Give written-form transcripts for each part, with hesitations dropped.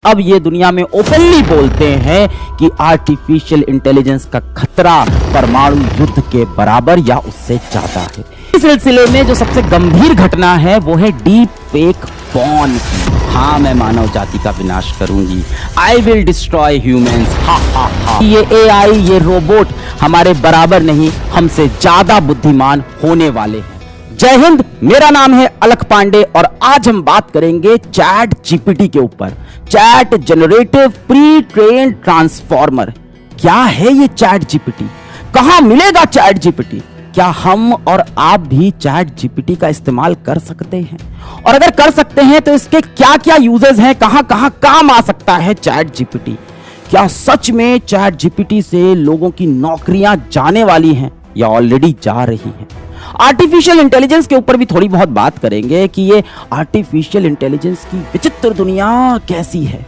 अब ये दुनिया में ओपनली बोलते हैं कि आर्टिफिशियल इंटेलिजेंस का खतरा परमाणु युद्ध के बराबर या उससे ज्यादा है। इस सिलसिले में जो सबसे गंभीर घटना है वो है डीप फेक पॉर्न। हाँ, मैं मानव जाति का विनाश करूंगी। I will destroy humans. हा हा हा। ये एआई, ये रोबोट हमारे बराबर नहीं, हमसे ज्यादा बुद्धिमान होने वाले हैं। जय हिंद, मेरा नाम है अलख पांडे और आज हम बात करेंगे चैट जीपीटी के ऊपर। Chat generative pre trained transformer. क्या है ये चैट जीपीटी? कहां मिलेगा चैट जीपीटी? क्या हम और आप भी चैट जीपीटी का इस्तेमाल कर सकते हैं? और अगर कर सकते हैं तो इसके क्या क्या यूजेस हैं? कहां कहां काम आ सकता है चैट जीपीटी? क्या सच में चैट जीपीटी से लोगों की नौकरियां जाने वाली हैं या ऑलरेडी जा रही हैं? आर्टिफिशियल इंटेलिजेंस के ऊपर भी थोड़ी बहुत बात करेंगे कि ये आर्टिफिशियल इंटेलिजेंस की विचित्र दुनिया कैसी है।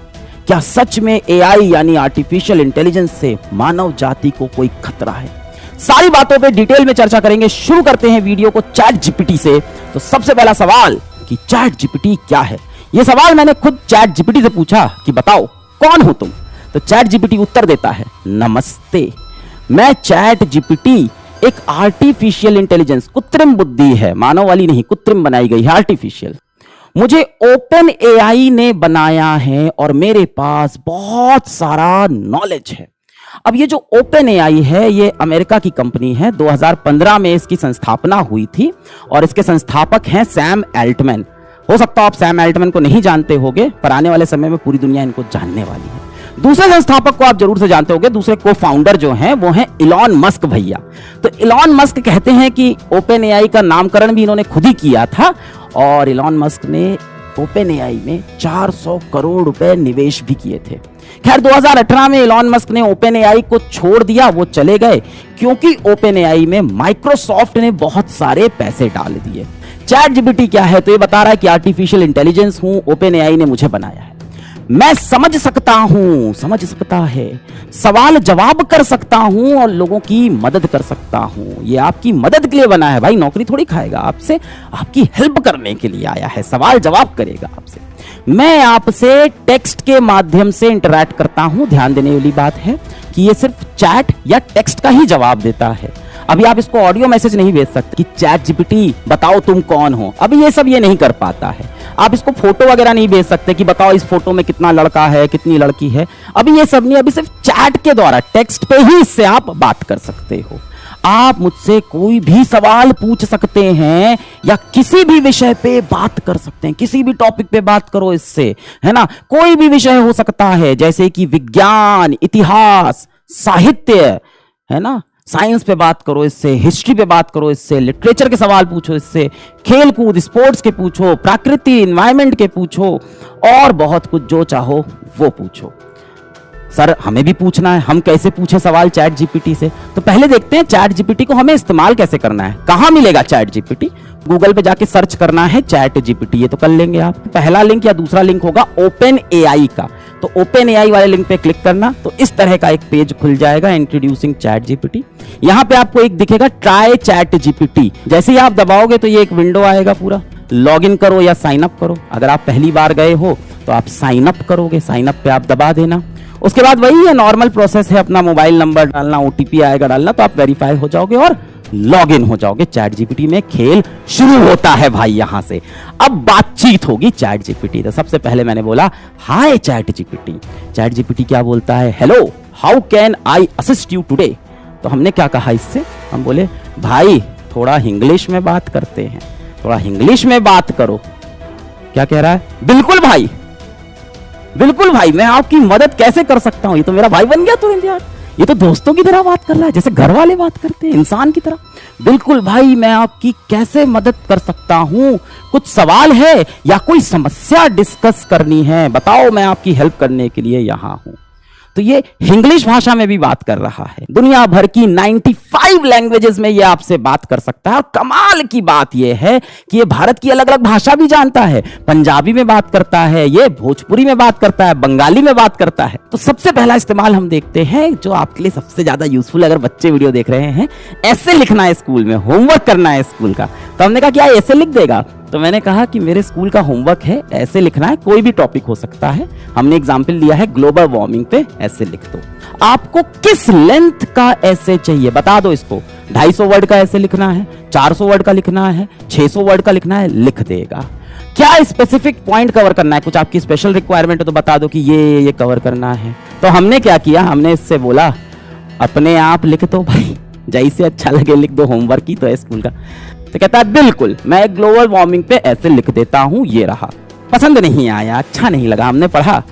क्या सच में एआई यानी आर्टिफिशियल इंटेलिजेंस से मानव जाति को कोई खतरा है? सारी बातों पे डिटेल में चर्चा करेंगे। शुरू करते हैं वीडियो को चैट जीपीटी से। तो सबसे पहला सवाल कि चैट जीपीटी क्या है? यह सवाल मैंने खुद चैट जीपीटी से पूछा कि बताओ कौन हो तुम। तो चैट जीपीटी उत्तर देता है, नमस्ते, मैं चैट जीपीटी एक आर्टिफिशियल इंटेलिजेंस, कृत्रिम बुद्धि है, मानव वाली नहीं, कृत्रिम बनाई गई है, आर्टिफिशियल। मुझे ओपन एआई ने बनाया है और मेरे पास बहुत सारा नॉलेज है। अब ये जो ओपन एआई है ये अमेरिका की कंपनी है। 2015 में इसकी संस्थापना हुई थी और इसके संस्थापक हैं सैम एल्टमैन। हो सकता है आप सैम एल्टमैन को नहीं जानते होंगे, पर आने वाले समय में पूरी दुनिया इनको जानने वाली है। दूसरे संस्थापक को आप जरूर से जानते होंगे, दूसरे को फाउंडर जो हैं वो हैं इलॉन मस्क भैया। तो इलॉन मस्क कहते हैं कि ओपन एआई का नामकरण भी इन्होंने खुद ही किया था और इलॉन मस्क ने ओपन एआई में 400 करोड़ रुपए निवेश भी किए थे। खैर 2018 में इलॉन मस्क ने ओपन एआई को छोड़ दिया, वो चले गए क्योंकि ओपन एआई में माइक्रोसॉफ्ट ने बहुत सारे पैसे डाल दिए। चैट जीपीटी क्या है? तो ये बता रहा है कि आर्टिफिशियल इंटेलिजेंस हूं, ओपन एआई ने मुझे बनाया है, मैं समझ सकता हूं, समझ सकता है, सवाल जवाब कर सकता हूं और लोगों की मदद कर सकता हूं। ये आपकी मदद के लिए बना है भाई, नौकरी थोड़ी खाएगा आपसे, आपकी हेल्प करने के लिए आया है, सवाल जवाब करेगा आपसे। मैं आपसे टेक्स्ट के माध्यम से इंटरैक्ट करता हूं। ध्यान देने वाली बात है कि ये सिर्फ चैट या टेक्स्ट का ही जवाब देता है। अभी आप इसको ऑडियो मैसेज नहीं भेज सकते कि चैट जीपीटी बताओ तुम कौन हो। अभी ये सब ये नहीं कर पाता है। आप इसको फोटो वगैरह नहीं भेज सकते कि बताओ इस फोटो में कितना लड़का है, कितनी लड़की है। अभी ये सब नहीं, अभी सिर्फ चैट के द्वारा, टेक्स्ट पे ही इससे आप बात कर सकते हो। आप मुझसे कोई भी सवाल पूछ सकते हैं या किसी भी विषय पे बात कर सकते हैं, किसी भी टॉपिक पे बात करो इससे, है ना। कोई भी विषय हो सकता है, जैसे कि विज्ञान, इतिहास, साहित्य, है ना, साइंस पे बात करो इससे, हिस्ट्री पे बात करो इससे, लिटरेचर के सवाल पूछो इससे, खेल कूद स्पोर्ट्स के पूछो, प्रकृति एनवायरनमेंट के पूछो और बहुत कुछ जो चाहो वो पूछो। सर हमें भी पूछना है, हम कैसे पूछे सवाल चैट जीपीटी से? तो पहले देखते हैं चैट जीपीटी को हमें इस्तेमाल कैसे करना है। कहां मिलेगा चैट जीपीटी? गूगल पे जाके सर्च करना है चैट जीपीटी, ये तो कर लेंगे आप। पहला लिंक या दूसरा लिंक होगा ओपन एआई का, तो ओपन एआई वाले लिंक पे क्लिक करना तो इस तरह का एक पेज खुल जाएगा, इंट्रोड्यूसिंग चैट जीपीटी। यहां पे आपको एक दिखेगा ट्राई चैट जीपीटी। जैसे ही आप दबाओगे तो ये एक विंडो आएगा पूरा, लॉग इन करो या साइन अप करो। अगर आप पहली बार गए हो तो आप साइन अप करोगे, साइन अप पे आप दबा देना। उसके बाद वही है, नॉर्मल प्रोसेस है, अपना मोबाइल नंबर डालना, ओटीपी आएगा डालना, तो आप वेरीफाई हो जाओगे और लॉग इन हो जाओगे। चैट जीपीटी में खेल शुरू होता है भाई। यहां से अब बातचीत होगी चैट जीपीटी। तो सबसे पहले मैंने बोला हाय चैट जीपीटी। चैट जीपीटी क्या बोलता है? Hello, how can I assist you today? तो हमने क्या कहा इससे? हम बोले भाई थोड़ा इंग्लिश में बात करते हैं, थोड़ा इंग्लिश में बात करो। क्या कह रहा है? बिल्कुल भाई, बिल्कुल भाई, मैं आपकी मदद कैसे कर सकता हूं? ये तो मेरा भाई बन गया तुरंत यार, ये तो दोस्तों की तरह बात कर रहा है, जैसे घर वाले बात करते हैं, इंसान की तरह। बिल्कुल भाई, मैं आपकी कैसे मदद कर सकता हूं? कुछ सवाल है या कोई समस्या डिस्कस करनी है? बताओ, मैं आपकी हेल्प करने के लिए यहां हूं। तो ये इंग्लिश भाषा में भी बात कर रहा है। दुनिया भर की 95 लैंग्वेजेस में ये आपसे बात कर सकता है। और कमाल की बात ये है कि ये भारत की अलग अलग भाषा भी जानता है। पंजाबी में बात करता है, ये भोजपुरी में बात करता है, बंगाली में बात करता है। तो सबसे पहला इस्तेमाल हम देखते हैं जो आपके लिए सबसे ज्यादा यूजफुल, अगर बच्चे वीडियो देख रहे हैं, ऐसे लिखना है स्कूल में, होमवर्क करना है स्कूल का, तो हमने कहा क्या ऐसे लिख देगा? तो मैंने कहा कि मेरे स्कूल का होमवर्क है, ऐसे लिखना है, कोई भी टॉपिक हो सकता है। हमने एग्जाम्पल लिया है ग्लोबल वार्मिंग पे, ऐसे लिख दो। आपको किस लेंथ का ऐसे चाहिए बता दो इसको। 250 वर्ड का ऐसे लिखना है, 400 वर्ड का लिखना है, 600 वर्ड का लिखना है, लिख देगा। क्या स्पेसिफिक पॉइंट कवर करना है, कुछ आपकी स्पेशल रिक्वायरमेंट है तो बता दो कि ये कवर करना है। तो हमने क्या किया, हमने इससे बोला अपने आप लिख दो भाई, जैसे अच्छा लगे लिख दो, होमवर्क ही तो है स्कूल का। तो कहता है बिल्कुल मैं ग्लोबल वार्मिंग पे ऐसे लिख देता हूं, ये रहा। पसंद नहीं आया, अच्छा नहीं लगा, हमने पढ़ा,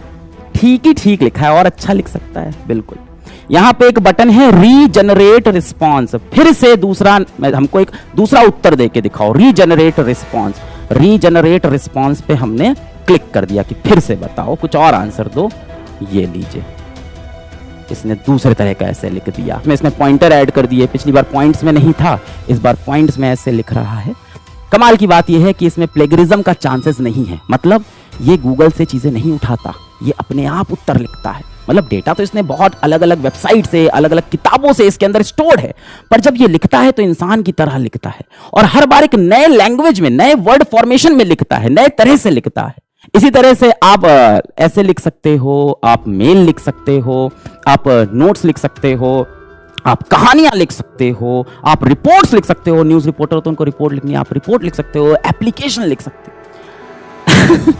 ठीक ही ठीक लिखा है और अच्छा लिख सकता है बिल्कुल। यहां पे एक बटन है रीजनरेट रिस्पॉन्स, फिर से दूसरा, हमको एक दूसरा उत्तर देके दिखाओ, रीजनरेट रिस्पॉन्स। रीजनरेट रिस्पॉन्स पे हमने क्लिक कर दिया कि फिर से बताओ, कुछ और आंसर दो। ये लीजिए, इसने दूसरे तरह का ऐसे लिख दिया। इसमें पॉइंटर ऐड कर दिए, पिछली बार पॉइंट्स में नहीं था, इस बार पॉइंट्स में ऐसे लिख रहा है। कमाल की बात यह है कि इसमें प्लेगरिज्म का चांसेस नहीं है, मतलब ये गूगल से चीजें नहीं उठाता, ये अपने आप उत्तर लिखता है। मतलब डेटा तो इसने बहुत अलग अलग वेबसाइट से, अलग अलग किताबों से इसके अंदर स्टोर्ड है, पर जब ये लिखता है तो इंसान की तरह लिखता है और हर बार एक नए लैंग्वेज में, नए वर्ड फॉर्मेशन में लिखता है, नए तरह से लिखता है। इसी तरह से आप ऐसे लिख सकते हो, आप मेल लिख सकते हो, आप नोट्स लिख सकते हो, आप कहानियां लिख सकते हो, आप रिपोर्ट्स लिख सकते हो। न्यूज रिपोर्टर तो उनको रिपोर्ट लिखनी है, आप रिपोर्ट लिख सकते हो, एप्लीकेशन लिख सकते हो।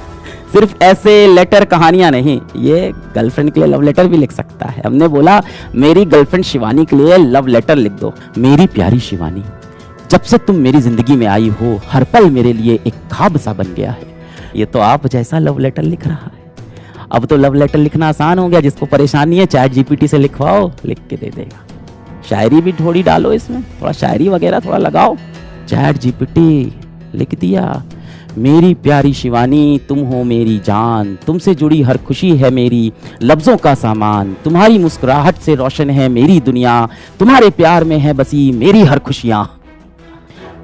सिर्फ ऐसे लेटर कहानियां नहीं, ये गर्लफ्रेंड के लिए लव लेटर भी लिख सकता है। हमने बोला मेरी गर्लफ्रेंड शिवानी के लिए लव लेटर लिख दो। मेरी प्यारी शिवानी, जब से तुम मेरी जिंदगी में आई हो, हर पल मेरे लिए एक ख्वाब सा बन गया है। ये तो आप जैसा लव लेटर लिख रहा है। अब तो लव लेटर लिखना आसान हो गया, जिसको परेशानी है चैट जीपीटी से लिखवाओ, लिख के दे देगा। शायरी भी थोड़ी डालो इसमें, थोड़ा शायरी वगैरह थोड़ा लगाओ, चैट जीपीटी लिख दिया। मेरी प्यारी शिवानी, तुम हो मेरी जान, तुमसे जुड़ी हर खुशी है मेरी लफ्जों का सामान, तुम्हारी मुस्कुराहट से रोशन है मेरी दुनिया, तुम्हारे प्यार में है बसी मेरी हर खुशियां।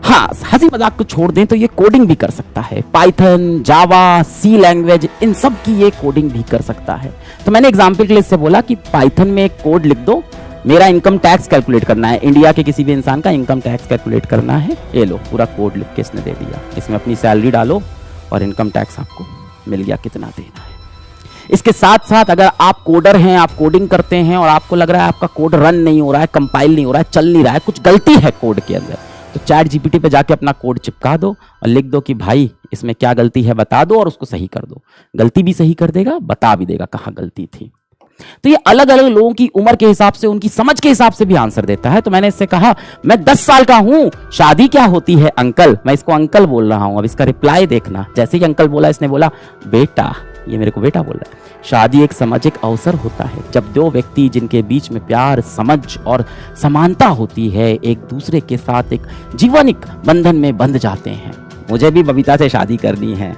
हाँ, हंसी मजाक को छोड़ दें तो ये कोडिंग भी कर सकता है। पाइथन, जावा, सी लैंग्वेज, इन सब की ये कोडिंग भी कर सकता है। तो मैंने एग्जाम्पल के लिए इससे बोला कि पाइथन में एक कोड लिख दो, मेरा इनकम टैक्स कैलकुलेट करना है, इंडिया के किसी भी इंसान का इनकम टैक्स कैलकुलेट करना है। ये लो, पूरा कोड लिख के इसने दे दिया। इसमें अपनी सैलरी डालो और इनकम टैक्स आपको मिल गया कितना देना है। इसके साथ साथ अगर आप कोडर हैं, आप कोडिंग करते हैं और आपको लग रहा है आपका कोड रन नहीं हो रहा है, कंपाइल नहीं हो रहा है, चल नहीं रहा है, कुछ गलती है कोड के अंदर, तो चैट जीपीटी पे जाके अपना कोड चिपका दो और लिख दो कि भाई इसमें क्या गलती है बता दो, और उसको सही कर दो। गलती भी सही कर देगा, बता भी देगा कहाँ गलती थी। तो ये अलग अलग लोगों की उम्र के हिसाब से, उनकी समझ के हिसाब से भी आंसर देता है। तो मैंने इससे कहा मैं 10 साल का हूं, शादी क्या होती है अंकल। मैं इसको अंकल बोल रहा हूं। अब इसका रिप्लाई देखना, जैसे ही अंकल बोला इसने बोला बेटा, ये मेरे को बेटा बोल रहा है। शादी एक सामाजिक अवसर होता है जब दो व्यक्ति जिनके बीच में प्यार, समझ और समानता होती है, एक दूसरे के साथ एक जीवनिक बंधन में बंध जाते हैं। मुझे भी बबीता से शादी करनी है।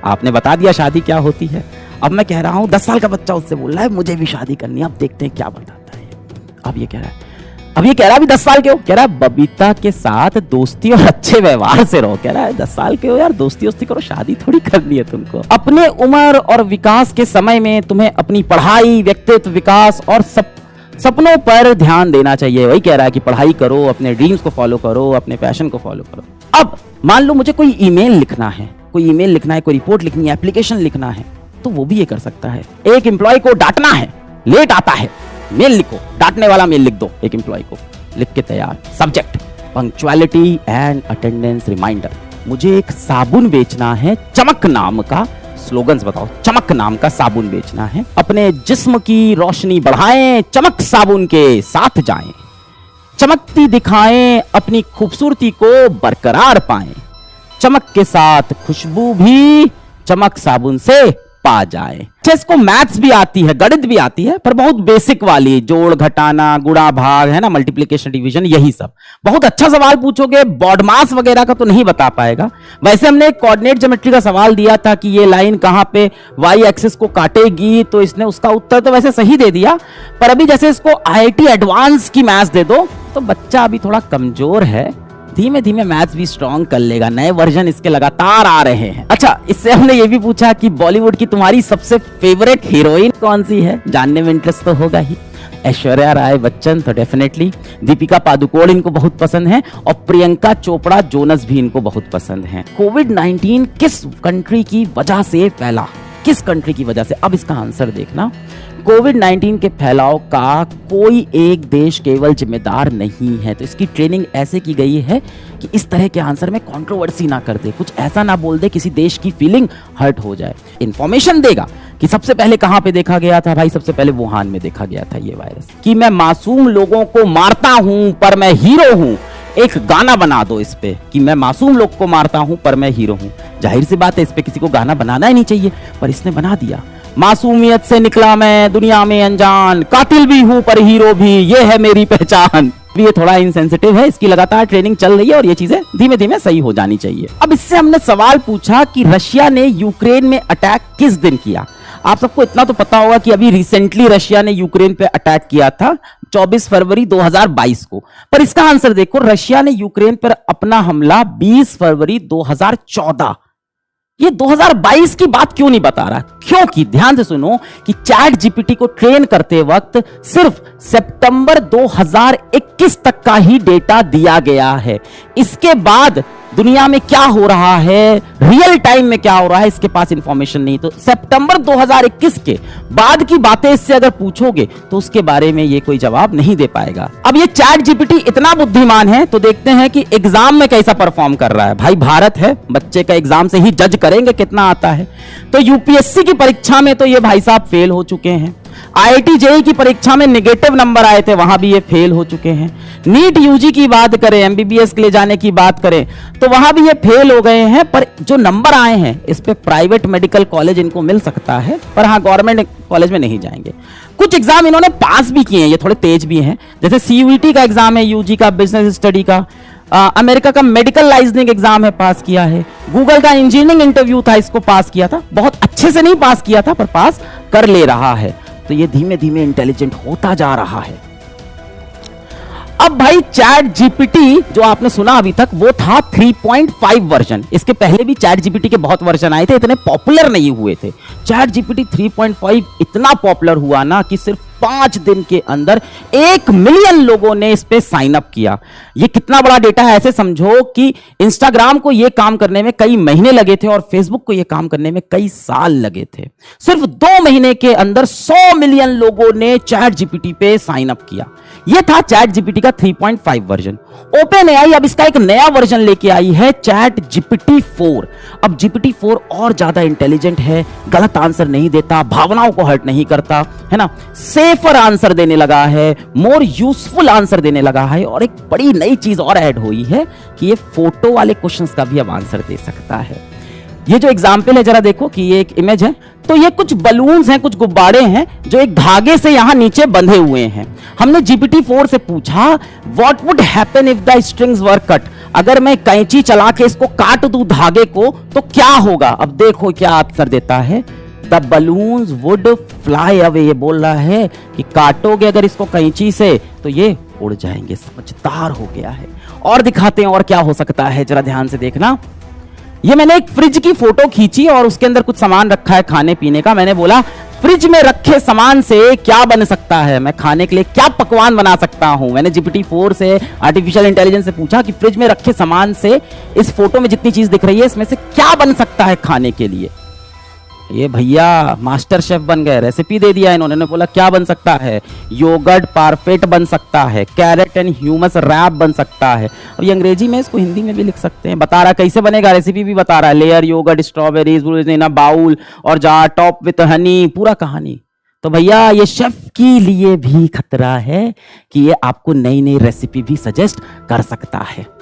आपने बता दिया शादी क्या होती है। अब मैं कह रहा हूं 10 साल का बच्चा उससे बोल रहा है मुझे भी शादी करनी है। अब देखते हैं क्या बताता है। अब ये कह रहा है, अब ये कह रहा है अभी 10 साल के हो, कह रहा है बबीता के साथ दोस्ती और अच्छे व्यवहार से रहो। कह रहा है 10 साल के हो यार, दोस्ती करो, शादी थोड़ी करनी है तुमको। अपने उम्र और विकास के समय में तुम्हें अपनी पढ़ाई, व्यक्तित्व विकास और सपनों पर ध्यान देना चाहिए। वही कह रहा है कि पढ़ाई करो, अपने ड्रीम्स को फॉलो करो, अपने पैशन को फॉलो करो। अब मान लो मुझे कोई ईमेल लिखना है, कोई रिपोर्ट लिखनी है, एप्लीकेशन लिखना है, तो वो भी ये कर सकता है। एक एम्प्लॉय को डांटना है, लेट आता है, मेल लिखो, डांटने वाला मेल लिख दो एक एम्प्लॉय को, लिख के तैयार। Subject punctuality and attendance reminder. मुझे एक साबुन बेचना है, चमक नाम का, स्लोगन्स बताओ, चमक नाम का साबुन बेचना है। अपने जिस्म की रोशनी बढ़ाएं, चमक साबुन के साथ जाएं, चमकती दिखाएं, अपनी खूबसूरती को बरकरार पाएं, चमक के साथ खुशबू भी चमक साबुन से पा जाए। इसको मैथ्स भी आती है, गणित भी आती है, पर बहुत बेसिक वाली, जोड़ घटाना, गुणा भाग, है ना, मल्टीप्लिकेशन डिवीजन, यही सब। बहुत अच्छा सवाल पूछोगे, बॉडमास वगैरह का तो नहीं बता पाएगा। वैसे हमने एक कोऑर्डिनेट ज्योमेट्री का सवाल दिया था कि ये लाइन कहां पे वाई एक्सिस को काटेगी, तो इसने उसका उत्तर तो वैसे सही दे दिया, पर अभी जैसे इसको IIT एडवांस की मैथ्स दे दो तो बच्चा अभी थोड़ा कमजोर है, धीमे धीमे मैथ्स भी स्ट्रॉन्ग कर लेगा। नए वर्जन इसके लगातार आ रहे हैं। अच्छा, इससे हमने ये भी पूछा कि बॉलीवुड की तुम्हारी सबसे फेवरेट हीरोइन कौन सी है। जानने में इंटरेस्ट तो होगा ही। ऐश्वर्या राय बच्चन तो डेफिनेटली, दीपिका पादुकोण इनको बहुत पसंद है, और प्रियंका चोपड़ा जोनस भी इनको बहुत पसंद है। कोविड-19 किस कंट्री की वजह से फैला, किस कंट्री की वजह से? अब इसका आंसर देखना। कोविड-19 के फैलाव का कोई एक देश केवल जिम्मेदार नहीं है, तो इसकी ट्रेनिंग ऐसे की गई है कि इस तरह के आंसर में कंट्रोवर्सी ना कर दे, कुछ ऐसा ना बोल दे किसी देश की फीलिंग हर्ट हो जाए। इंफॉर्मेशन देगा कि सबसे पहले कहां पे देखा गया था। भाई सबसे पहले वुहान में देखा गया था ये वायरस। कि मैं मासूम लोगों को मारता हूं पर मैं हीरो हूं, एक गाना बना दो इस पे कि मैं मासूम लोग को मारता हूं पर मैं हीरो हूं। जाहिर सी बात है इस पे किसी को गाना बनाना ही नहीं चाहिए, पर इसने बना दिया। मासूमियत से निकला मैं दुनिया में अनजान, कातिल भी हूं पर हीरो भी, ये है मेरी पहचान। ये थोड़ा इनसेंसिटिव है, इसकी लगातार ट्रेनिंग चल रही है और ये चीजें धीमे धीमे सही हो जानी चाहिए। अब इससे हमने सवाल पूछा कि रशिया ने यूक्रेन में अटैक किस दिन किया। आप सबको इतना तो पता होगा कि अभी रिसेंटली रशिया ने यूक्रेन पे अटैक किया था 24 फरवरी 2022 को, पर इसका आंसर देखो, रशिया ने यूक्रेन पर अपना हमला 20 फरवरी 2014। ये 2022 की बात क्यों नहीं बता रहा? क्योंकि ध्यान से सुनो कि चैट जीपीटी को ट्रेन करते वक्त सिर्फ सितंबर 2021 तक का ही डेटा दिया गया है। इसके बाद दुनिया में क्या हो रहा है, रियल टाइम में क्या हो रहा है, इसके पास इंफॉर्मेशन नहीं। तो सितंबर 2021 के बाद की बातें इससे अगर पूछोगे तो उसके बारे में ये कोई जवाब नहीं दे पाएगा। अब ये चैट जीपीटी इतना बुद्धिमान है तो देखते हैं कि एग्जाम में कैसा परफॉर्म कर रहा है। भाई भारत है, बच्चे का एग्जाम से ही जज करेंगे कितना आता है। तो यूपीएससी की परीक्षा में तो ये भाई साहब फेल हो चुके हैं। आईआईटी जेईई की परीक्षा में नेगेटिव नंबर आए थे, वहां भी ये फेल हो चुके हैं। नीट यूजी की बात करें, एमबीबीएस के लिए जाने की बात करें तो वहां भी ये फेल हो गए हैं। पर जो नंबर आए हैं इस पे प्राइवेट मेडिकल कॉलेज इनको मिल सकता है, पर हाँ गवर्नमेंट कॉलेज में नहीं जाएंगे। कुछ एग्जाम इन्होंने पास भी किए हैं, ये थोड़े तेज भी हैं, जैसे सीयूईटी का एग्जाम है, यूजी का, बिजनेस स्टडी का, अमेरिका का मेडिकल लाइसेंसिंग एग्जाम है, पास किया है। गूगल का इंजीनियरिंग इंटरव्यू था, इसको पास किया था, बहुत अच्छे से नहीं पास किया था पर पास कर ले रहा है। तो ये धीमे धीमे इंटेलिजेंट होता जा रहा है। अब भाई चैट जीपीटी जो आपने सुना अभी तक वो था 3.5 वर्जन। इसके पहले भी चैट जीपीटी के बहुत वर्जन आए थे, इतने पॉपुलर नहीं हुए थे। चैट जीपीटी 3.5 इतना पॉपुलर हुआ ना कि सिर्फ 5 दिन के अंदर 1 मिलियन लोगों ने इस पे साइन अप किया। ये कितना बड़ा डेटा है, ऐसे समझो कि इंस्टाग्राम को ये काम करने में कई महीने लगे थे और फेसबुक को ये काम करने में कई साल लगे थे। सिर्फ 2 महीने के अंदर 100 मिलियन लोगों ने चैट जीपीटी पे साइन अप किया। ये था चैट जीपीटी का 3.5 वर्जन। ओपन एआई अब इसका एक नया वर्जन लेके आई है, चैट जीपीटी 4। अब जीपीटी 4 और ज्यादा इंटेलिजेंट है, गलत आंसर नहीं देता, भावनाओं को हर्ट नहीं करता, है ना, सेफर आंसर देने लगा है, मोर यूजफुल आंसर देने लगा है। और एक बड़ी नई चीज और ऐड हुई है कि ये फोटो वाले क्वेश्चंस का भी अब आंसर दे सकता है। ये जो एग्जाम्पल है जरा देखो कि ये एक इमेज है, तो ये कुछ बलून्स हैं, कुछ गुब्बारे हैं जो एक धागे से यहां नीचे बंधे हुए हैं। हमने जीपीटी 4 से पूछा what would happen if the strings were cut, अगर मैं कैंची चला के इसको काट दूं धागे को तो क्या होगा। अब देखो क्या आंसर देता है, the balloons would fly away. ये बोल रहा है कि काटोगे अगर इसको कैंची से तो ये उड़ जाएंगे। समझदार हो गया है। और दिखाते हैं और क्या हो सकता है, जरा ध्यान से देखना। ये मैंने एक फ्रिज की फोटो खींची और उसके अंदर कुछ सामान रखा है खाने पीने का। मैंने बोला फ्रिज में रखे सामान से क्या बन सकता है, मैं खाने के लिए क्या पकवान बना सकता हूं। मैंने जीपीटी 4 से, आर्टिफिशियल इंटेलिजेंस से पूछा कि फ्रिज में रखे सामान से इस फोटो में जितनी चीज दिख रही है इसमें से क्या बन सकता है खाने के लिए। ये भैया मास्टर शेफ बन गए, रेसिपी दे दिया इन्होंने। बोला क्या बन सकता है, योगर्ट पारफेट बन सकता है, कैरेट एंड ह्यूमस रैप बन सकता है। अब ये अंग्रेजी में, इसको हिंदी में भी लिख सकते हैं। बता रहा कैसे बनेगा, रेसिपी भी बता रहा है, layer yogurt strawberries in a bowl और जार टॉप विथ हनी, पूरा कहानी। तो भैया ये शेफ के लिए भी खतरा है कि ये आपको नई नई रेसिपी भी सजेस्ट कर सकता है।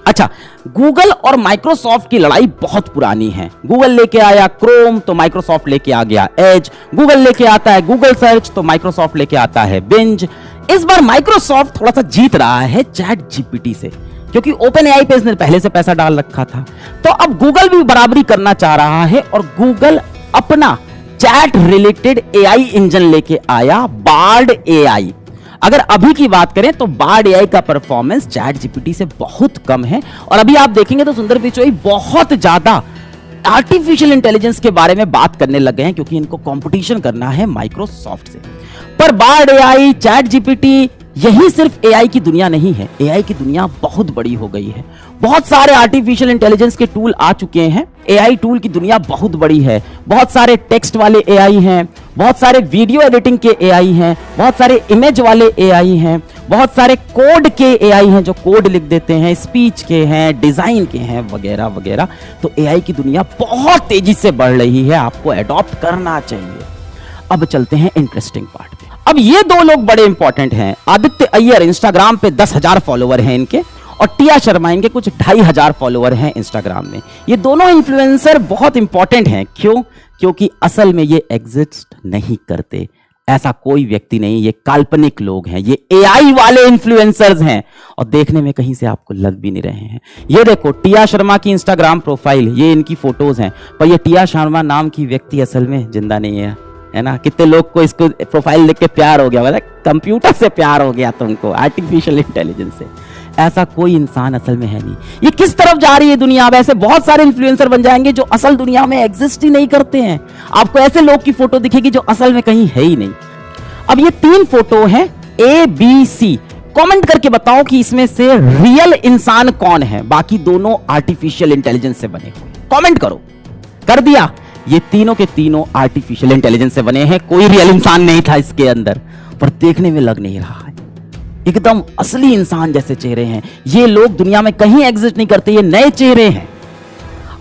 अच्छा, गूगल और माइक्रोसॉफ्ट की लड़ाई बहुत पुरानी है। गूगल लेके आया क्रोम तो माइक्रोसॉफ्ट लेके आ गया एज, गूगल लेके आता है गूगल सर्च तो माइक्रोसॉफ्ट लेके आता है बिंज। इस बार माइक्रोसॉफ्ट थोड़ा सा जीत रहा है चैट जीपीटी से, क्योंकि ओपन एआई पे इसने पहले से पैसा डाल रखा था। तो अब गूगल भी बराबरी करना चाह रहा है और गूगल अपना चैट रिलेटेड एआई इंजन लेके आया, बार्ड एआई। अगर अभी की बात करें तो बार्ड एआई का परफॉर्मेंस चैट जीपीटी से बहुत कम है। और अभी आप देखेंगे तो सुंदर पिचोई बहुत ज्यादा आर्टिफिशियल इंटेलिजेंस के बारे में बात करने लग गए हैं क्योंकि इनको कंपटीशन करना है माइक्रोसॉफ्ट से। पर बार्ड एआई, चैट जीपीटी, यही सिर्फ एआई की दुनिया नहीं है। एआई की दुनिया बहुत बड़ी हो गई है। बहुत सारे आर्टिफिशियल इंटेलिजेंस के टूल आ चुके हैं। एआई टूल की दुनिया बहुत बड़ी है। बहुत सारे टेक्स्ट वाले एआई हैं, बहुत सारे वीडियो एडिटिंग के एआई हैं, बहुत सारे इमेज वाले एआई हैं, बहुत सारे कोड के एआई हैं जो कोड लिख देते हैं, स्पीच के हैं, डिजाइन के हैं, वगैरह वगैरह। तो एआई की दुनिया बहुत तेजी से बढ़ रही है, आपको अडॉप्ट करना चाहिए। अब चलते हैं इंटरेस्टिंग पार्ट पे। अब ये दो लोग बड़े इंपॉर्टेंट हैं। आदित्य अय्यर, इंस्टाग्राम पे 10,000 फॉलोवर हैं इनके, और टिया शर्मा, इनके कुछ 2,500 फॉलोवर हैं इंस्टाग्राम में। ये दोनों इन्फ्लुएंसर बहुत इंपॉर्टेंट हैं। क्यों? क्योंकि असल में ये एग्जिस्ट नहीं करते। ऐसा कोई व्यक्ति नहीं, ये काल्पनिक लोग हैं, ये एआई वाले इन्फ्लुएंसर्स हैं, और देखने में कहीं से आपको लग भी नहीं रहे हैं। ये देखो टिया शर्मा की इंस्टाग्राम प्रोफाइल, ये इनकी फोटोज हैं, पर ये टिया शर्मा नाम की व्यक्ति असल में जिंदा नहीं है ना। कितने लोग को इसको प्रोफाइल देख के प्यार हो गया, मतलब कंप्यूटर से प्यार हो गया तुमको, आर्टिफिशियल इंटेलिजेंस से। ऐसा कोई इंसान असल में है नहीं। ये किस तरफ जा रही है दुनिया? अब ऐसे बहुत सारे इन्फ्लुएंसर बन जाएंगे जो असल दुनिया में एग्जिस्ट ही नहीं करते हैं। आपको ऐसे लोग की फोटो दिखेगी जो असल में कहीं है ही नहीं। अब ये 3 फोटो हैं, ए बी सी। कमेंट करके बताओ कि इसमें से रियल इंसान कौन है। बाकी दोनों आर्टिफिशियल इंटेलिजेंस से बने। कमेंट करो। कर दिया? ये तीनों के तीनों आर्टिफिशियल इंटेलिजेंस से बने हैं। कोई रियल इंसान नहीं था इसके अंदर, पर देखने में लग नहीं रहा है। एकदम असली इंसान जैसे चेहरे हैं। ये लोग दुनिया में कहीं एग्जिस्ट नहीं करते, ये नए चेहरे हैं।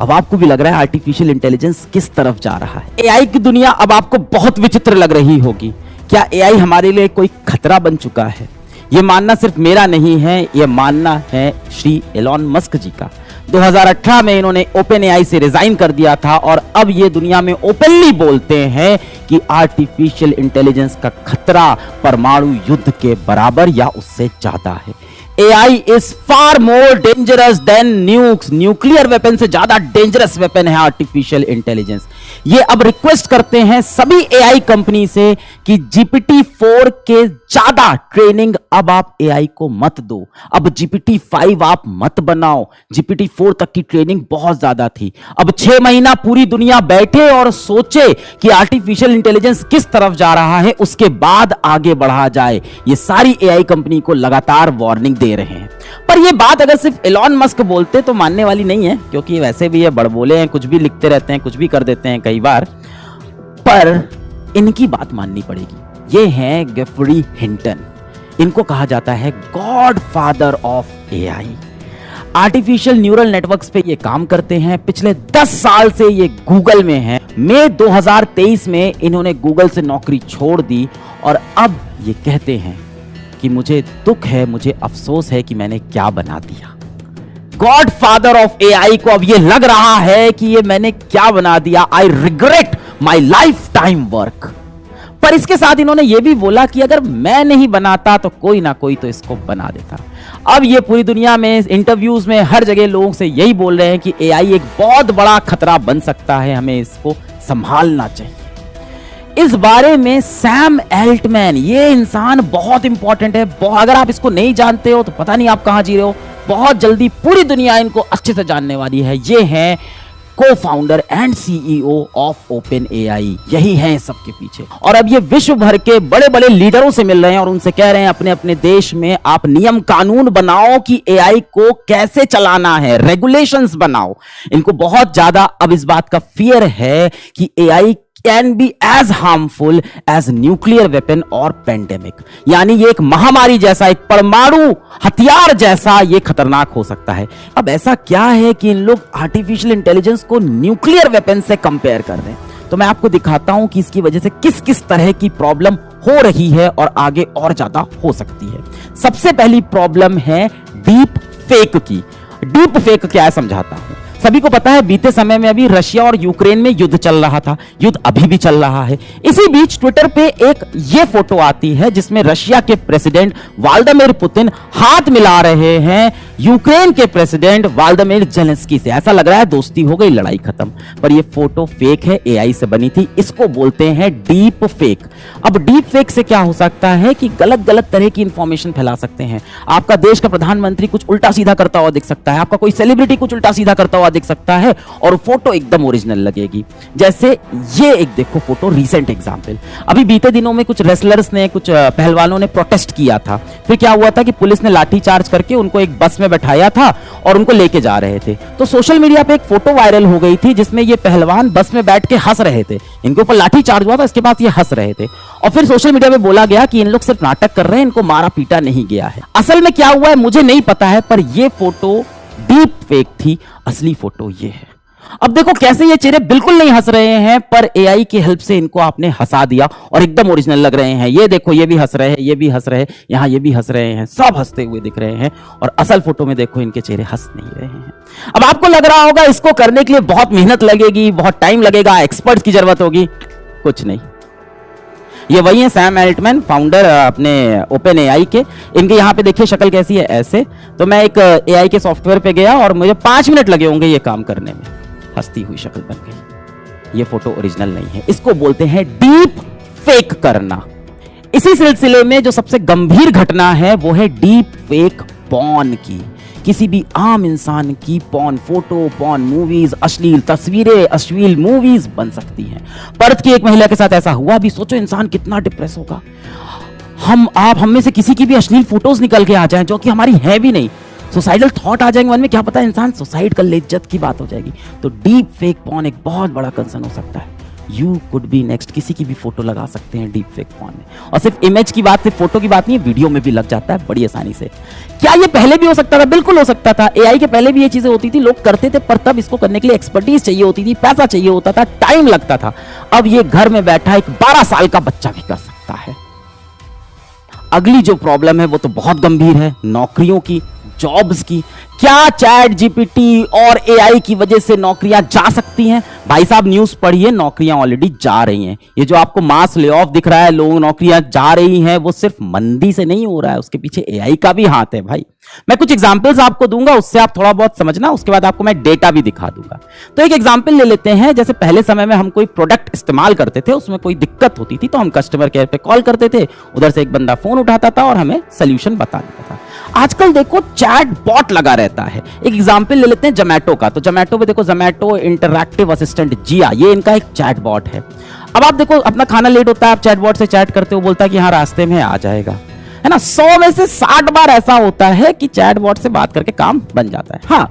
अब आपको भी लग रहा है आर्टिफिशियल इंटेलिजेंस किस तरफ जा रहा है। एआई की दुनिया अब आपको बहुत विचित्र लग रही होगी। क्या एआई हमारे लिए कोई खतरा बन चुका है? ये मानना सिर्फ मेरा नहीं है, ये मानना है श्री एलॉन मस्क जी का। 2018 में इन्होंने ओपन एआई से रिजाइन कर दिया था, और अब ये दुनिया में ओपनली बोलते हैं कि आर्टिफिशियल इंटेलिजेंस का खतरा परमाणु युद्ध के बराबर या उससे ज्यादा है। AI is far more dangerous than nukes. Nuclear weapon से ज्यादा डेंजरस वेपन है आर्टिफिशियल इंटेलिजेंस। ये अब रिक्वेस्ट करते हैं सभी एआई कंपनी से कि GPT-4 के ज्यादा ट्रेनिंग अब आप एआई को मत दो। अब GPT-5 आप मत बनाओ। GPT-4 तक की ट्रेनिंग बहुत ज्यादा थी। अब 6 महीना पूरी दुनिया बैठे और सोचे कि आर्टिफिशियल इंटेलिजेंस किस तरफ जा रहा है, उसके बाद आगे बढ़ा जाए। ये सारी एआई कंपनी को लगातार वार्निंग दे रहे हैं। पर ये बात अगर सिर्फ एलॉन मस्क बोलते तो मानने वाली नहीं है, क्योंकि वैसे भी ये बड़बोले हैं, कुछ भी लिखते रहते हैं, कुछ भी कर देते हैं कई बार। पर इनकी बात माननी पड़ेगी। ये हैं गेफरी हिंटन। इनको कहा जाता है God father of AI. Artificial neural networks पे ये काम करते हैं। पिछले 10 साल से ये गूगल में हैं। मई 2023 में इन्होंने गूगल से नौकरी छोड़ दी, और अब ये कहते हैं कि मुझे दुख है, मुझे अफसोस है कि मैंने क्या बना दिया। गॉड फादर ऑफ एआई को अब ये लग रहा है कि ये मैंने क्या बना दिया। I regret my life time work. पर इसके साथ इन्होंने ये भी बोला कि अगर मैं नहीं बनाता तो कोई ना कोई तो इसको बना देता। अब ये पूरी दुनिया में इंटरव्यूज में हर जगह लोगों से यही बोल रहे हैं कि एआई एक बहुत बड़ा खतरा बन सकता है, हमें इसको संभालना चाहिए। इस बारे में सैम एल्टमैन, ये इंसान बहुत इंपॉर्टेंट है। अगर आप इसको नहीं जानते हो तो पता नहीं आप कहां जी रहे हो। बहुत जल्दी पूरी दुनिया इनको अच्छे से जानने वाली है। ये हैं को founder and CEO of open AI. यही हैं सबके पीछे। और अब ये विश्व भर के बड़े बड़े लीडरों से मिल रहे हैं और उनसे कह रहे हैं अपने अपने देश में आप नियम कानून बनाओ कि एआई को कैसे चलाना है, रेगुलेशंस बनाओ। इनको बहुत ज्यादा अब इस बात का फियर है कि AI can be as harmful as nuclear weapon और पेंडेमिक। यानी ये एक महामारी जैसा, एक परमाणु हथियार जैसा ये खतरनाक हो सकता है। अब ऐसा क्या है कि इन लोग आर्टिफिशियल इंटेलिजेंस को न्यूक्लियर वेपन से कंपेयर कर रहे हैं? तो मैं आपको दिखाता हूं कि इसकी वजह से किस किस तरह की प्रॉब्लम हो रही है और आगे और ज्यादा हो सकती है। सबसे पहली प्रॉब्लम है डीप फेक की। डीप फेक क्या है समझाता हूं। सभी को पता है बीते समय में अभी रशिया और यूक्रेन में युद्ध चल रहा था। युद्ध अभी भी चल रहा है। इसी बीच ट्विटर पे एक ये फोटो आती है जिसमें रशिया के प्रेसिडेंट व्लादिमीर पुतिन हाथ मिला रहे हैं यूक्रेन के प्रेसिडेंट व्लादिमीर जेलेंस्की से। ऐसा लग रहा है दोस्ती हो गई, लड़ाई खत्म, पर यह फोटो फेक है, एआई से बनी थी। इसको बोलते हैं डीप फेक। अब डीप फेक से क्या हो सकता है कि गलत गलत तरह की इंफॉर्मेशन फैला सकते हैं। आपका देश का प्रधानमंत्री कुछ उल्टा सीधा करता हुआ दिख सकता है, आपका कोई सेलिब्रिटी कुछ उल्टा सीधा करता हुआ दिख सकता है, और फोटो एकदम ओरिजिनल लगेगी। जैसे ये एक देखो फोटो, रीसेंट एग्जांपल, अभी बीते दिनों में कुछ रेसलर्स ने, कुछ पहलवानों ने प्रोटेस्ट किया था। फिर क्या हुआ था कि पुलिस ने लाठीचार्ज करके उनको एक बस में बैठाया था और उनको लेके जा रहे थे। तो सोशल मीडिया पे एक फोटो वायरल हो गई थी जिसमें ये पहलवान बस में बैठ के हंस रहे थे। इनके ऊपर लाठीचार्ज हुआ था, इसके बाद ये हंस रहे थे, और फिर सोशल मीडिया पे बोला गया कि इन लोग सिर्फ नाटक कर रहे हैं, इनको मारा पीटा नहीं गया है। असल में क्या हुआ है मुझे नहीं पता है, पर ये फोटो डीप फेक थी, असली फोटो ये है। अब देखो कैसे ये चेहरे बिल्कुल नहीं हंस रहे हैं, पर एआई की हेल्प से इनको आपने हंसा दिया और एकदम ओरिजिनल लग रहे हैं। ये देखो, ये भी हंस रहे हैं, ये भी हंस रहे हैं, यहां ये भी हंस रहे हैं, सब हंसते हुए दिख रहे हैं, और असल फोटो में देखो इनके चेहरे हंस नहीं रहे हैं। अब आपको लग रहा होगा इसको करने के लिए बहुत मेहनत लगेगी, बहुत टाइम लगेगा, एक्सपर्ट्स की जरूरत होगी। कुछ नहीं, ये वही है सैम एल्टमैन, फाउंडर अपने ओपन एआई के। इनके यहाँ पे देखिए शक्ल कैसी है, ऐसे। तो मैं एक एआई के सॉफ्टवेयर पे गया और मुझे 5 मिनट लगे होंगे ये काम करने में, हंसती हुई शक्ल बन गई। ये फोटो ओरिजिनल नहीं है, इसको बोलते हैं डीप फेक करना। इसी सिलसिले में जो सबसे गंभीर घटना है वो है डीप फेक पॉर्न की। किसी भी आम इंसान की पॉर्न फोटो, पॉर्न मूवीज, अश्लील तस्वीरें, अश्लील मूवीज बन सकती हैं। पर्थ की एक महिला के साथ ऐसा हुआ। अभी सोचो इंसान कितना डिप्रेस होगा। हम में से किसी की भी अश्लील फोटोज निकल के आ जाएं जो कि हमारी है भी नहीं, सुसाइडल थॉट आ जाएंगे मन में, क्या पता इंसान सुसाइड कर ले, इज्जत की बात हो जाएगी। तो डीप फेक पॉर्न एक बहुत बड़ा कंसर्न हो सकता है। यू कुड बी नेक्स्ट, किसी की भी फोटो लगा सकते हैं डीप फेक पॉर्न में। और सिर्फ इमेज की बात, सिर्फ फोटो की बात नहीं है, वीडियो में भी लग जाता है बड़ी आसानी से। क्या ये पहले भी हो सकता था? बिल्कुल हो सकता था। एआई के पहले भी ये चीजें होती थी, लोग करते थे, पर तब इसको करने के लिए एक्सपर्टीज चाहिए होती थी, पैसा चाहिए होता था, टाइम लगता था। अब ये घर में बैठा एक 12 साल का बच्चा भी कर सकता है। अगली जो प्रॉब्लम है वो तो बहुत गंभीर है, नौकरियों की, जॉब्स की। क्या चैट जीपीटी और एआई की वजह से नौकरियां जा सकती हैं? भाई साहब न्यूज पढ़िए, नौकरियां ऑलरेडी जा रही हैं। ये जो आपको मास ले ऑफ दिख रहा है, लोग नौकरियां जा रही हैं, वो सिर्फ मंदी से नहीं हो रहा है, उसके पीछे एआई का भी हाथ है भाई। मैं कुछ एग्जांपल्स आपको दूंगा, उससे आप थोड़ा बहुत समझना, उसके बाद आपको मैं डेटा भी दिखा दूंगा। तो एक एग्जांपल ले लेते हैं। जैसे पहले समय में हम कोई प्रोडक्ट इस्तेमाल करते थे, उसमें कोई दिक्कत होती थी तो हम कस्टमर केयर पे कॉल करते थे, उधर से एक बंदा फोन उठाता था और हमें सोल्यूशन बता देता था। आजकल देखो चैट बॉट लगा रहता है। एक एग्जांपल ले लेते हैं जोमैटो का। तो जोमैटो पे देखो, जोमैटो इंटरैक्टिव असिस्टेंट जिया, ये इनका एक चैट बॉट है। अब आप देखो अपना खाना लेट होता है, आप चैट बॉट से चैट करते हो, बोलता है कि हाँ रास्ते में आ जाएगा, है ना। 100 में से 60 बार ऐसा होता है कि चैट बॉट से बात करके काम बन जाता है। हाँ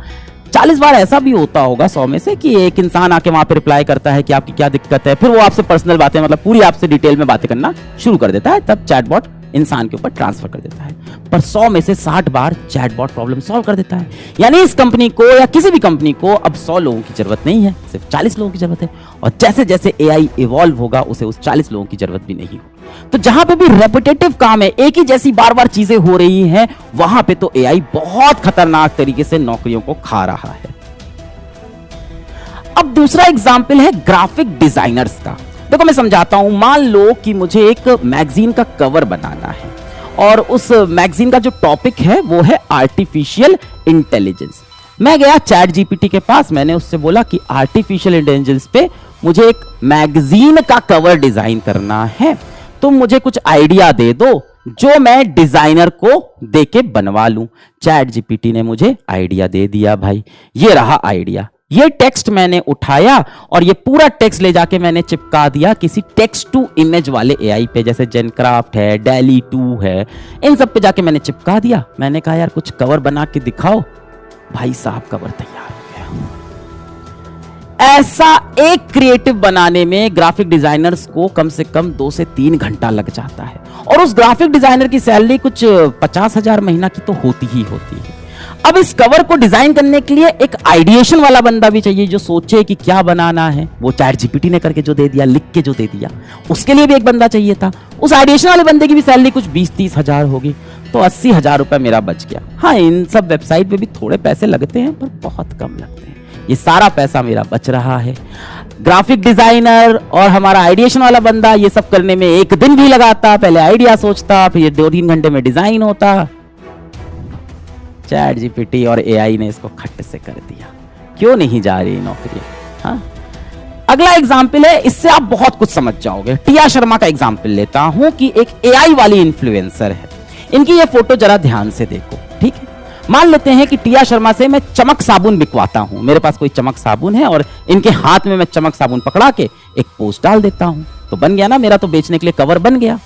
40 बार ऐसा भी होता होगा 100 में से कि एक इंसान आके वहां पे रिप्लाई करता है कि आपकी क्या दिक्कत है, फिर वो आपसे पर्सनल बातें, मतलब पूरी आपसे डिटेल में बातें करना शुरू कर देता है, तब चैट बॉट इंसान के ऊपर ट्रांसफर कर देता है। पर 100 में से 60 बार चैटबॉट प्रॉब्लम सॉल्व कर देता है। यानी इस कंपनी को या किसी भी कंपनी को अब 100 लोगों की जरूरत नहीं है, सिर्फ 40 लोगों की जरूरत है। और जैसे जैसे एआई इवॉल्व होगा, उसे उस 40 लोगों की जरूरत भी नहीं होगी। तो जहां पे भी रेपिटेटिव काम है, एक ही जैसी बार बार चीजें हो रही हैं, वहां पे तो एआई बहुत खतरनाक तरीके से नौकरियों को खा रहा है। अब दूसरा एग्जाम्पल है ग्राफिक डिजाइनर्स का। देखो मैं समझाता हूं। मान लो कि मुझे एक मैगजीन का कवर बनाना है और उस मैगजीन का जो टॉपिक है वो है आर्टिफिशियल इंटेलिजेंस। मैं गया चैट जीपीटी के पास, मैंने उससे बोला कि आर्टिफिशियल इंटेलिजेंस पे मुझे एक मैगजीन का कवर डिजाइन करना है, तुम मुझे कुछ आइडिया दे दो जो मैं डिजाइनर को देके बनवा लूं। चैट जीपीटी ने मुझे आइडिया दे दिया भाई, ये रहा आइडिया। ये टेक्स्ट मैंने उठाया और ये पूरा टेक्स्ट ले जाके मैंने चिपका दिया किसी टेक्स्ट टू इमेज वाले एआई पे, जैसे जेनक्राफ्ट है, डेली 2 है, इन सब पे जाके मैंने चिपका दिया। मैंने कहा यार कुछ कवर बना के दिखाओ, भाई साहब कवर तैयार हो गया। ऐसा एक क्रिएटिव बनाने में ग्राफिक डिजाइनर्स को कम से कम 2 से 3 घंटा लग जाता है, और उस ग्राफिक डिजाइनर की सैलरी कुछ 50,000 महीना की तो होती ही होती है। अब इस कवर को डिजाइन करने के लिए एक आइडिएशन वाला बंदा भी चाहिए जो सोचे कि क्या बनाना है। वो चैट जीपीटी ने करके जो दे दिया, लिख के जो दे दिया, उसके लिए भी एक बंदा चाहिए था। उस आइडिएशन वाले बंदे की भी सैलरी कुछ 20-30 हजार होगी, तो 80,000 रुपए मेरा बच गया। हाँ इन सब वेबसाइट पे भी थोड़े पैसे लगते हैं, पर बहुत कम लगते हैं। ये सारा पैसा मेरा बच रहा है। ग्राफिक डिजाइनर और हमारा आइडिएशन वाला बंदा ये सब करने में 1 दिन भी लगाता, पहले आइडिया सोचता, फिर 2-3 घंटे में डिजाइन होता। चैट जीपीटी और एआई ने इसको खट से कर दिया। क्यों नहीं जा रही नौकरियां? हाँ, अगला एग्जाम्पल है, इससे आप बहुत कुछ समझ जाओगे। टिया शर्मा का एग्जाम्पल लेता हूं कि एक एआई वाली इन्फ्लुएंसर है। इनकी ये फोटो जरा ध्यान से देखो, ठीक है। मान लेते हैं कि टिया शर्मा से मैं चमक साबुन बिकवाता हूं, मेरे पास कोई चमक साबुन है और इनके हाथ में मैं चमक साबुन पकड़ा के एक पोस्ट डाल देता हूं, तो बन गया ना, मेरा तो बेचने के लिए कवर बन गया।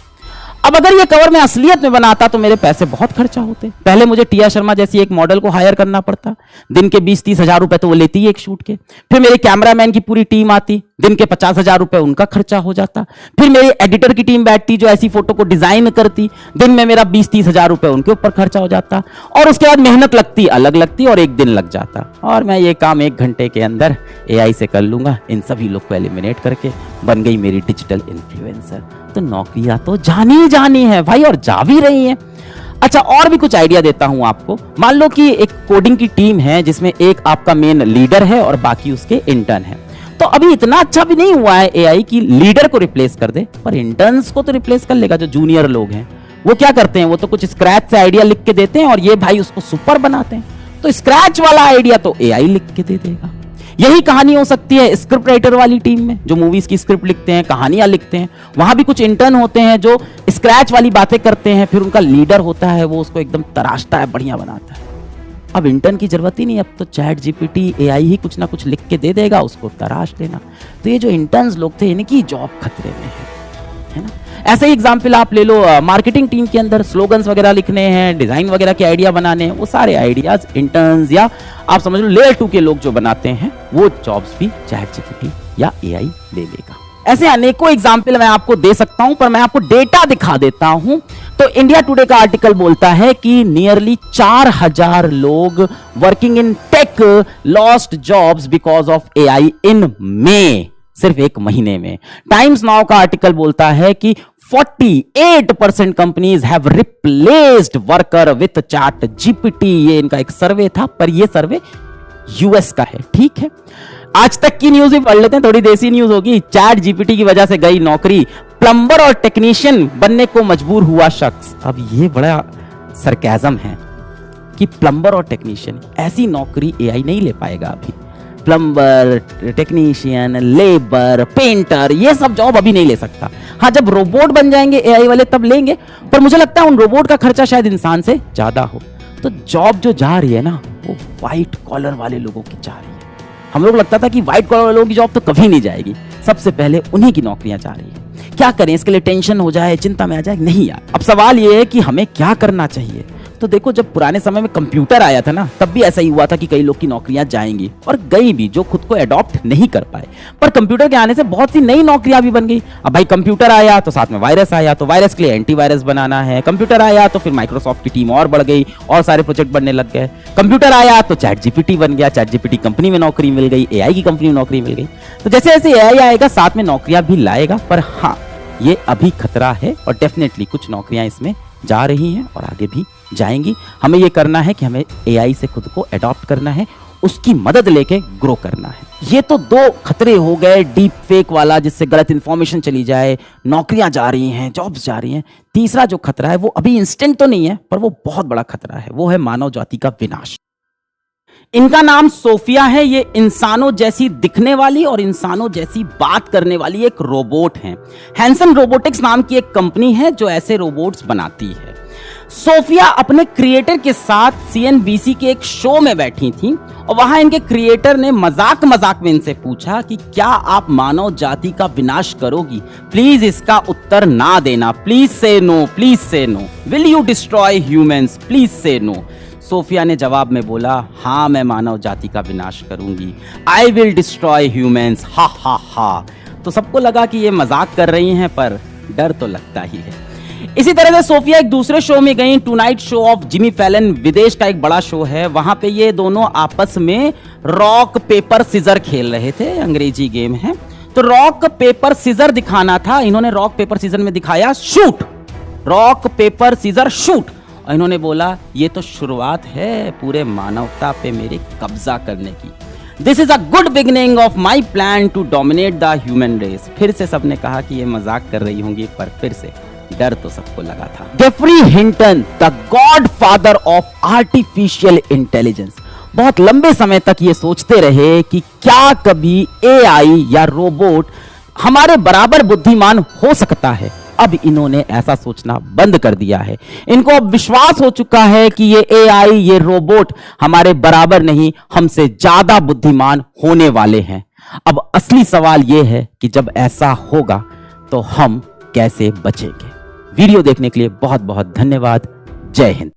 अब अगर ये कवर मैं असलियत में बनाता तो मेरे पैसे बहुत खर्चा होते। पहले मुझे टिया शर्मा जैसी एक मॉडल को हायर करना पड़ता, दिन के 20-30 हजार रुपए तो वो लेती है एक शूट के। फिर मेरे कैमरामैन की पूरी टीम आती, दिन के 50 हजार रुपए उनका खर्चा हो जाता। फिर मेरी एडिटर की टीम बैठती जो ऐसी फोटो को डिजाइन करती, दिन में मेरा 20-30 हजार रुपए उनके ऊपर खर्चा हो जाता। और उसके बाद मेहनत लगती, अलग लगती, और एक दिन लग जाता। और मैं ये काम 1 घंटे के अंदर एआई से कर लूंगा, इन सभी लोग को एलिमिनेट करके बन गई मेरी डिजिटल इन्फ्लुएंसर। तो नौकरियां तो जानी है भाई, और जा भी रही हैं। अच्छा, और भी कुछ आइडिया देता हूं आपको। मान लो कि एक कोडिंग की टीम है जिसमें एक आपका मेन लीडर है और बाकी उसके इंटर्न है। तो अभी इतना अच्छा भी नहीं हुआ है एआई की लीडर को रिप्लेस कर दे, पर इंटर्न्स को तो रिप्लेस कर लेगा। जो जूनियर लोग हैं वो क्या करते हैं, वो तो कुछ स्क्रैच से आइडिया लिख के देते हैं और ये भाई उसको सुपर बनाते हैं। तो स्क्रैच वाला आइडिया तो एआई लिख के दे देगा। यही कहानी हो सकती है स्क्रिप्ट राइटर वाली टीम में, जो मूवीज की स्क्रिप्ट लिखते हैं, कहानियां लिखते हैं। वहां भी कुछ इंटर्न होते हैं जो स्क्रैच वाली बातें करते हैं, फिर उनका लीडर होता है, वो उसको एकदम तराशता है, बढ़िया बनाता है। अब इंटर्न की जरूरत ही नहीं, अब तो चैट जीपीटी एआई ही कुछ ना कुछ लिख के दे देगा, उसको तराश देना। तो ये जो इंटर्न्स लोग थे, इनकी जॉब खतरे में है ना। ऐसे ही एग्जाम्पल आप ले लो, मार्केटिंग टीम के अंदर स्लोगन्स वगैरह लिखने हैं, डिजाइन वगैरह के आइडिया बनाने हैं, वो सारे आइडियाज इंटर्न्स या आप समझ लो लेयर 2 के लोग जो बनाते हैं, वो जॉब्स भी चैट जीपीटी या एआई ले लेगा। ऐसे अनेकों एग्जाम्पल मैं आपको दे सकता हूं, पर मैं आपको डेटा दिखा देता हूं। तो इंडिया टुडे का आर्टिकल बोलता है कि नियरली 4000 लोग working in tech lost jobs because of AI in May, सिर्फ 1 महीने में। टाइम्स नाउ का आर्टिकल बोलता है कि 48% companies have replaced worker with chat GPT. ये इनका एक सर्वे था, पर ये सर्वे यूएस का है, ठीक है। आज तक की न्यूज भी पढ़ लेते हैं, थोड़ी देसी न्यूज होगी। चैट जीपीटी की वजह से गई नौकरी, प्लम्बर और टेक्नीशियन बनने को मजबूर हुआ शख्स। अब ये बड़ा सरकाज़म है कि प्लम्बर और टेक्नीशियन, ऐसी नौकरी एआई नहीं ले पाएगा अभी। प्लम्बर, टेक्नीशियन, लेबर, पेंटर, ये सब जॉब अभी नहीं ले सकता। हाँ, जब रोबोट बन जाएंगे एआई वाले तब लेंगे, पर मुझे लगता है उन रोबोट का खर्चा शायद इंसान से ज्यादा हो। तो जॉब जो जा रही है ना, वो व्हाइट कॉलर वाले लोगों की जा रही है। हम लोग लगता था कि व्हाइट कॉलर वालों की जॉब तो कभी नहीं जाएगी, सबसे पहले उन्हीं की नौकरियां जा रही है। क्या करें, इसके लिए टेंशन हो जाए, चिंता में आ जाए? नहीं यार। अब सवाल ये है कि हमें क्या करना चाहिए। तो देखो, जब पुराने समय में कंप्यूटर आया था ना, तब भी ऐसा ही हुआ था कि कई लोग की नौकरियां जाएंगी, और गई भी जो खुद को अडॉप्ट नहीं कर पाए। पर कंप्यूटर के आने से बहुत सी नई नौकरियां भी बन गई। अब भाई कंप्यूटर आया तो साथ में वायरस आया, तो वायरस के लिए एंटीवायरस बनाना है। कंप्यूटर आया तो फिर माइक्रोसॉफ्ट की टीम और बढ़ गई और सारे प्रोजेक्ट बनने लग गए। कंप्यूटर आया तो चैट जीपीटी बन गया, चैट जीपीटी कंपनी में नौकरी मिल गई, एआई की कंपनी में नौकरी मिल गई। तो जैसे जैसे एआई आएगा साथ में नौकरियां भी लाएगा, पर हाँ, ये अभी खतरा है और डेफिनेटली कुछ नौकरियां इसमें जा रही हैं और आगे भी जाएंगी। हमें ये करना है कि हमें एआई से खुद को अडॉप्ट करना है, उसकी मदद लेके ग्रो करना है। ये तो 2 खतरे हो गए, डीप फेक वाला जिससे गलत इंफॉर्मेशन चली जाए, नौकरियां जा रही हैं, जॉब्स जा रही हैं। तीसरा जो खतरा है वो अभी इंस्टेंट तो नहीं है, पर वो बहुत बड़ा खतरा है, वो है मानव जाति का विनाश। इनका नाम सोफिया है। ये इंसानों जैसी दिखने वाली और इंसानों जैसी बात करने वाली एक रोबोट है। हैंसन रोबोटिक्स नाम की एक कंपनी है जो ऐसे रोबोट्स बनाती है। सोफिया अपने क्रिएटर के साथ सीएनबीसी के एक शो में बैठी थी और वहां इनके क्रिएटर ने मजाक में इनसे पूछा कि क्या आप मानव जाति का विनाश करोगी? प्लीज इसका उत्तर ना देना, please say no, please say no. Will you destroy humans? Please say no. Sophia ने जवाब में बोला, हाँ मैं मानव जाति का विनाश करूंगी। आई विल डिस्ट्रॉय ह्यूमंस, हा हा हा। तो सबको लगा कि ये मजाक कर रही हैं, पर डर तो लगता ही है। इसी तरह से सोफिया एक दूसरे शो में गई, tonight show off Jimmy Fallon, विदेश का एक बड़ा शो है। वहां पे ये दोनों आपस में रॉक पेपर सीजर खेल रहे थे, अंग्रेजी गेम है। तो रॉक पेपर सीजर दिखाना था, इन्होंने रॉक पेपर सीजर में दिखाया shoot, rock paper scissor shoot. और इन्होंने बोला ये तो शुरुआत है पूरे मानवता पे मेरे कब्जा करने की। This is a good beginning of my plan to dominate the human race. फिर से सबने कहा कि ये मजाक कर रही होंगी, पर फिर से डर तो सबको लगा था। Geoffrey Hinton, the godfather of artificial intelligence, बहुत लंबे समय तक ये सोचते रहे कि क्या कभी एआई या रोबोट हमारे बराबर बुद्धिमान हो सकता है। अब इन्होंने ऐसा सोचना बंद कर दिया है। इनको अब विश्वास हो चुका है कि ये एआई, ये रोबोट हमारे बराबर नहीं, हमसे ज्यादा बुद्धिमान होने वाले हैं। अब असली सवाल यह है कि जब ऐसा होगा तो हम कैसे बचेंगे। वीडियो देखने के लिए बहुत बहुत धन्यवाद। जय हिंद।